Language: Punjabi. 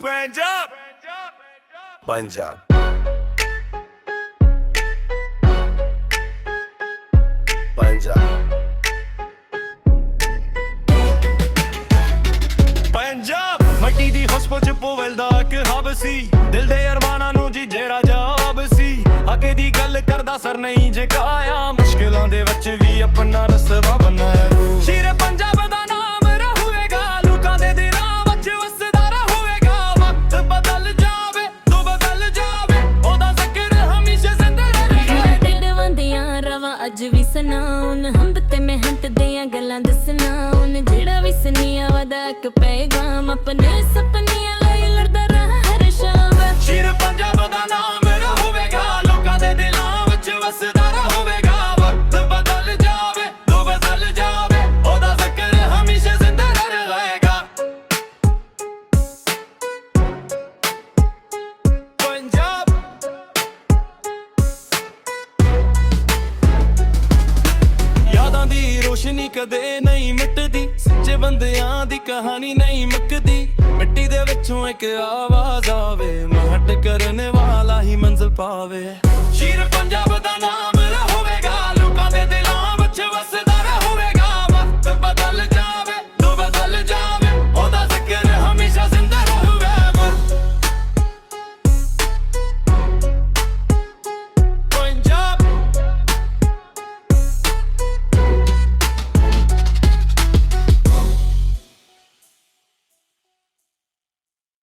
Punjab, Punjab, Punjab, Punjab ਮੱਟੀ ਦੀ ਹਸਪਤਾਲ ਚ ਪੋਵਲ ਦਾ ਇੱਕ ਹੱਬ ਸੀ ਦਿਲ ਦੇ ਅਰਮਾਨਾਂ ਨੂੰ ਜੀ ਜਿਹੜਾ ਜਵਾਬ ਸੀ ਅੱਗੇ ਦੀ ਗੱਲ ਕਰਦਾ ਸਰ ਨਹੀਂ ਝਕਾਇਆ ਮੁਸ਼ਕਿਲਾਂ ਦੇ ਵਿੱਚ ਵੀ ਆਪਣਾ ਰਸਵਾ ਬਣਾਇਆ ਸ਼ੇਰ ਪੰਜਾਬ ਦਾ ਨਾਮ ਰਹੂਗਾ ਲੋਕਾਂ ਦੇ ਦਿਲਾਂ ਵਿੱਚ ਵਸਦਾ ਰਹੂਗਾ ਵਕਤ ਬਦਲ ਜਾਵੇ ਤੂੰ ਬਦਲ ਜਾਵੇ ਉਹਦਾ ਜ਼ਿਕਰ ਹਮੇਸ਼ਾ ਜ਼ਿੰਦਾ ਰਹੇਗਾ ਤੇਰੇ ਵੰਦਿਆਂ ਰਵਾਂ ਅੱਜ ਵੀ ਸੁਣਾਉਣ ਹੰਬ ਤੇ ਮਿਹਨਤ ਦੀਆਂ ਗੱਲਾਂ ਦੱਸਣਾਉਣ ਜਿਹੜਾ ਵੀ ਸੁਨੀਆ ਵਦਾ ਇੱਕ ਪੈਗਾਮ ਆਪਣੇ ਸੁਪਨਿਆਂ ਲਈ ਲੜਦਾ ਰਹਾ ਹਰ ਸ਼ਾਮ ਸ਼ੇਰ ਪੰਜਾਬ ਦਾ ਨਾਮ ਰਹੂਗਾ ਲੋਕਾਂ ਦੇ ਦਿਲਾਂ ਵਿੱਚ ਵਸਦਾ ਰਹੂਗਾ ਵਕਤ ਬਦਲ ਜਾਵੇ ਤੂੰ ਬਦਲ ਜਾਵੇ ਉਹਦਾ ਜ਼ਿਕਰ ਹਮੇਸ਼ਾ ਜ਼ਿੰਦਾ ਰਹੇਗਾ ਪੰਜਾਬ ਯਾਦਾਂ ਦੀ ਰੋਸ਼ਨੀ ਕਦੇ ਨਹੀਂ ਮਿਟਦੀ ਸੱਚੇ ਬੰਦਿਆਂ ਦੀ ਕਹਾਣੀ ਨਹੀਂ ਮੁੱਕਦੀ ਮਿੱਟੀ ਦੇ ਵਿੱਚੋਂ ਇੱਕ ਆਵਾਜ਼ ਆਵੇ ਮਹਟ ਕਰਨ ਵਾਲਾ ਹੀ ਮੰਜ਼ਿਲ ਪਾਵੇ ਸ਼ੇਰ ਪੰਜਾਬ ਦਾ ਨਾਮ